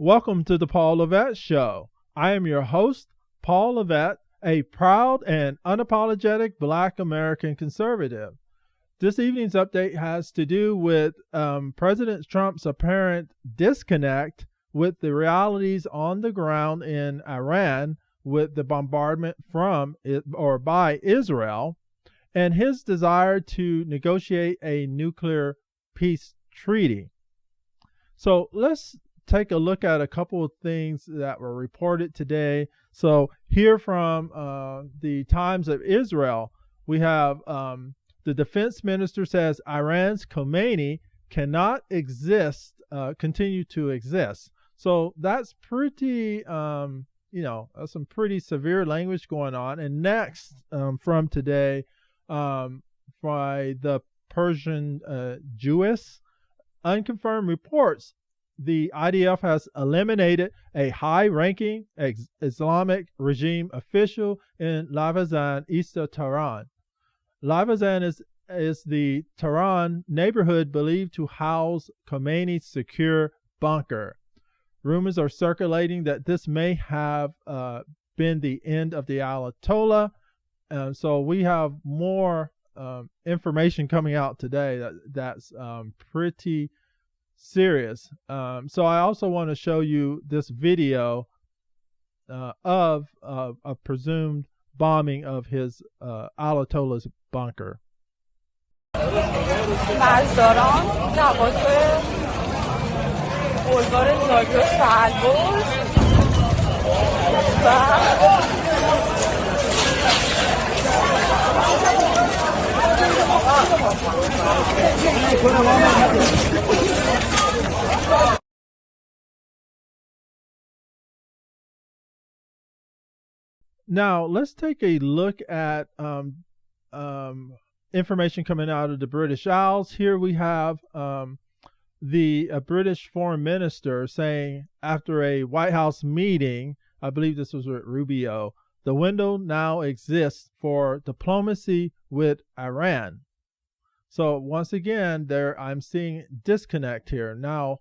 Welcome to the Paul Lovette Show. I am your host, Paul Lovette, a proud and unapologetic Black American conservative. This evening's update has to do with President Trump's apparent disconnect with the realities on the ground in Iran with the bombardment from or by Israel, and his desire to negotiate a nuclear peace treaty. So let's take a look at a couple of things that were reported today. So here from the Times of Israel, we have the defense minister says Iran's Khomeini cannot continue to exist. So that's pretty, that's some pretty severe language going on. And next, from today, by the Persian Jewish, unconfirmed reports, the IDF has eliminated a high-ranking Islamic regime official in Lavazan, east of Tehran. Lavazan is the Tehran neighborhood believed to house Khomeini's secure bunker. Rumors are circulating that this may have been the end of the Ayatollah. So we have more information coming out today that's pretty serious. So I also want to show you this video of a presumed bombing of his Ayatollah's bunker. Now, let's take a look at information coming out of the British Isles. Here we have the British foreign minister saying after a White House meeting, I believe this was with Rubio, the window now exists for diplomacy with Iran. So once again, I'm seeing disconnect here. Now,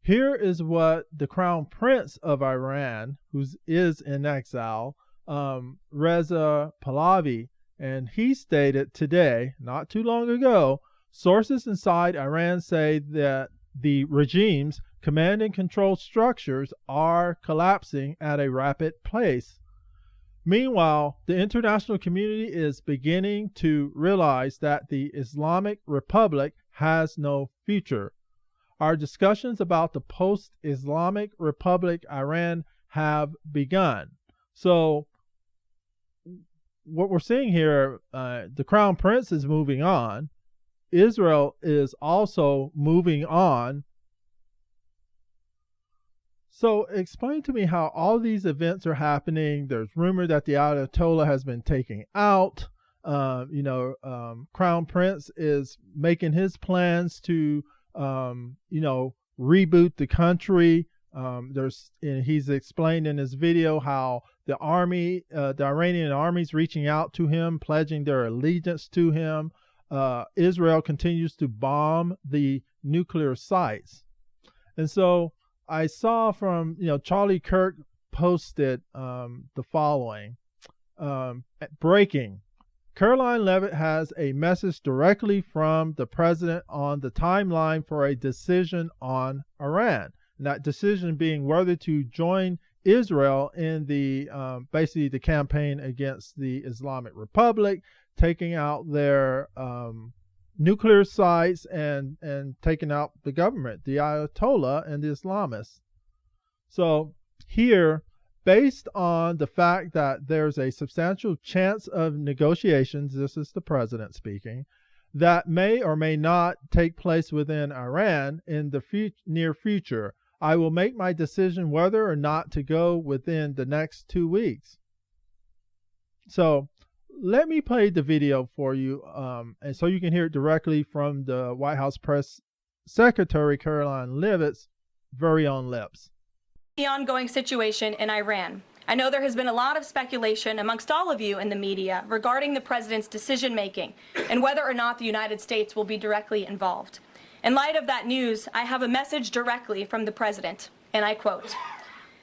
here is what the Crown Prince of Iran, who is in exile, Reza Pahlavi, and he stated today, not too long ago, sources inside Iran say that the regime's command and control structures are collapsing at a rapid pace. Meanwhile, the international community is beginning to realize that the Islamic Republic has no future. Our discussions about the post-Islamic Republic Iran have begun. So what we're seeing here, the Crown Prince is moving on. Israel is also moving on. So explain to me how all these events are happening. There's rumor that the Ayatollah has been taken out. Crown Prince is making his plans to, reboot the country. He's explained in his video how the Iranian army's reaching out to him, pledging their allegiance to him. Israel continues to bomb the nuclear sites. And so I saw from, Charlie Kirk posted the following. Breaking. Caroline Leavitt has a message directly from the president on the timeline for a decision on Iran. And that decision being whether to join Israel in the basically the campaign against the Islamic Republic, taking out their nuclear sites and taking out the government, the Ayatollah and the Islamists. So here, based on the fact that there's a substantial chance of negotiations, this is the president speaking, that may or may not take place within Iran in the near future, I will make my decision whether or not to go within the next 2 weeks. So let me play the video for you, and so you can hear it directly from the White House Press Secretary Caroline Leavitt's very own lips. The ongoing situation in Iran. I know there has been a lot of speculation amongst all of you in the media regarding the president's decision-making and whether or not the United States will be directly involved. In light of that news, I have a message directly from the president. and I quote,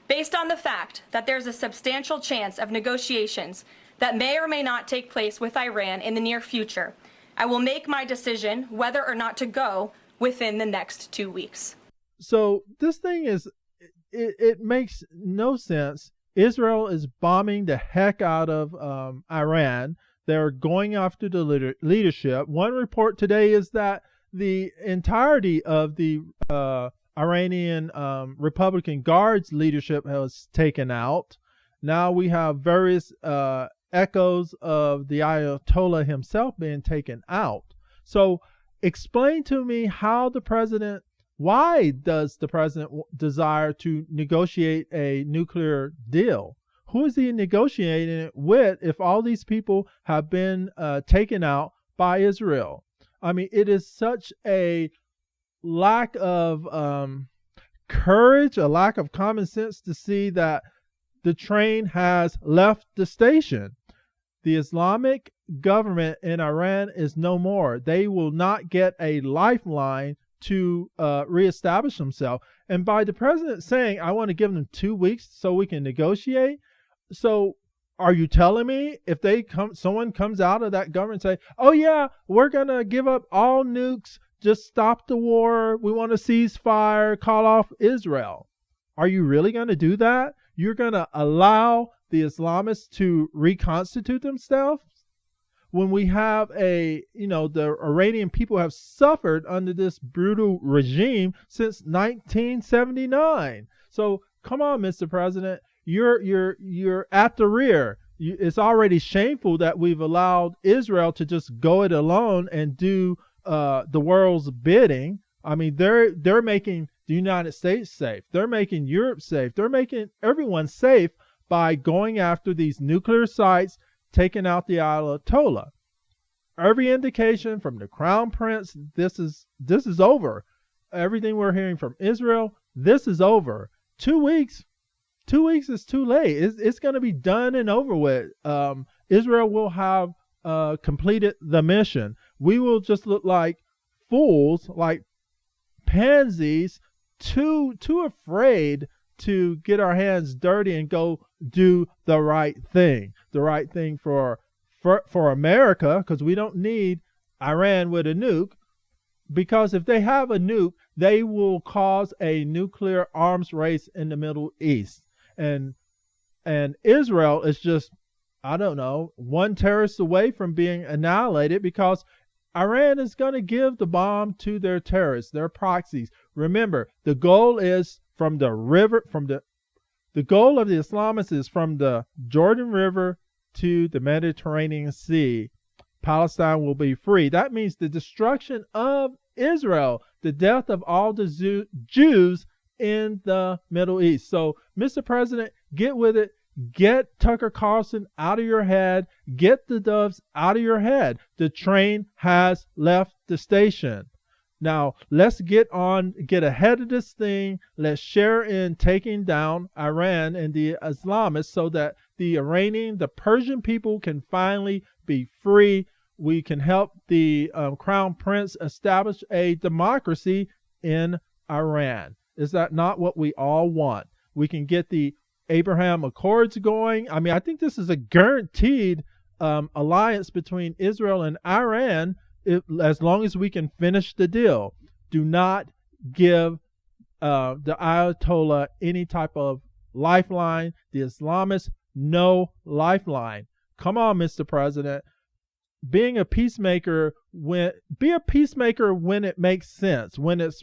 "Based on the fact that there's a substantial chance of negotiations that may or may not take place with Iran in the near future, I will make my decision whether or not to go within the next 2 weeks." So this thing is, it makes no sense. Israel is bombing the heck out of Iran. They're going after the leadership. One report today is that the entirety of the Iranian Republican Guard's leadership was taken out. Now we have various echoes of the Ayatollah himself being taken out. So explain to me why does the president desire to negotiate a nuclear deal? Who is he negotiating it with if all these people have been taken out by Israel? I mean, it is such a lack of courage, a lack of common sense to see that the train has left the station. The Islamic government in Iran is no more. They will not get a lifeline to reestablish themselves. And by the president saying, I want to give them 2 weeks so we can negotiate. So are you telling me if someone comes out of that government and say, oh yeah, we're going to give up all nukes, just stop the war, we want to cease fire, call off Israel. Are you really going to do that? You're going to allow the Islamists to reconstitute themselves? When we have the Iranian people have suffered under this brutal regime since 1979. So come on, Mr. President, you're at the rear. It's already shameful that we've allowed Israel to just go it alone and do the world's bidding. I mean, they're making the United States safe. They're making Europe safe. They're making everyone safe by going after these nuclear sites, taking out the Ayatollah. Every indication from the Crown Prince, this is over. Everything we're hearing from Israel, this is over. 2 weeks. 2 weeks is too late. It's going to be done and over with. Israel will have completed the mission. We will just look like fools, like pansies, too afraid to get our hands dirty and go do the right thing for America, because we don't need Iran with a nuke, because if they have a nuke, they will cause a nuclear arms race in the Middle East. And Israel is just, I don't know, one terrorist away from being annihilated, because Iran is going to give the bomb to their terrorists, their proxies. Remember, the goal is the goal of the Islamists is from the Jordan River to the Mediterranean Sea. Palestine will be free. That means the destruction of Israel, the death of all the Jews in the Middle East. So, Mr. President, get with it. Get Tucker Carlson out of your head. Get the doves out of your head. The train has left the station. Now, let's get ahead of this thing. Let's share in taking down Iran and the Islamists so that the Persian people can finally be free. We can help the Crown Prince establish a democracy in Iran. Is that not what we all want? We can get the Abraham Accords going. I mean, I think this is a guaranteed alliance between Israel and Iran, as long as we can finish the deal. Do not give the Ayatollah any type of lifeline. The Islamists, no lifeline. Come on, Mr. President. Be a peacemaker when it makes sense, when it's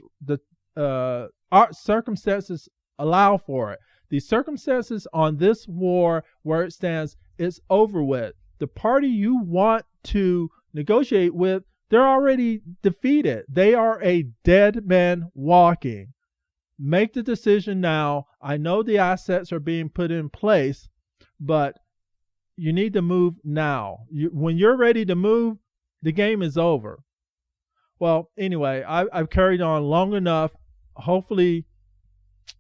our circumstances allow for it. The circumstances on this war, where it stands, it's over with. The party you want to negotiate with, they're already defeated. They are a dead man walking. Make the decision now. I know the assets are being put in place, but you need to move now. When you're ready to move, the game is over. Well, anyway, I've carried on long enough. Hopefully,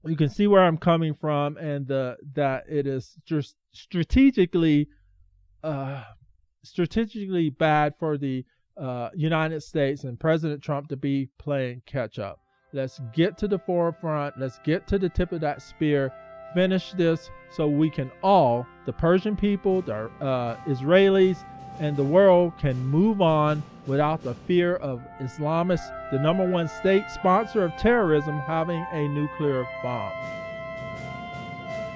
you can see where I'm coming from, and that it is just strategically bad for the United States and President Trump to be playing catch up. Let's get to the forefront. Let's get to the tip of that spear. Finish this so we can all, the Persian people, the Israelis, and the world can move on without the fear of Islamists, the number one state sponsor of terrorism, having a nuclear bomb.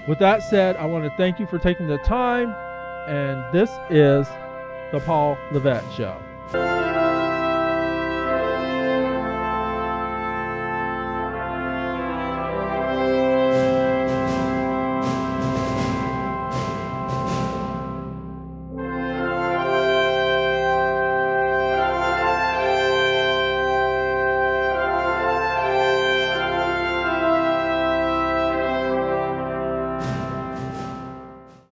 With that said, I want to thank you for taking the time, and this is the Paul Lovette Show.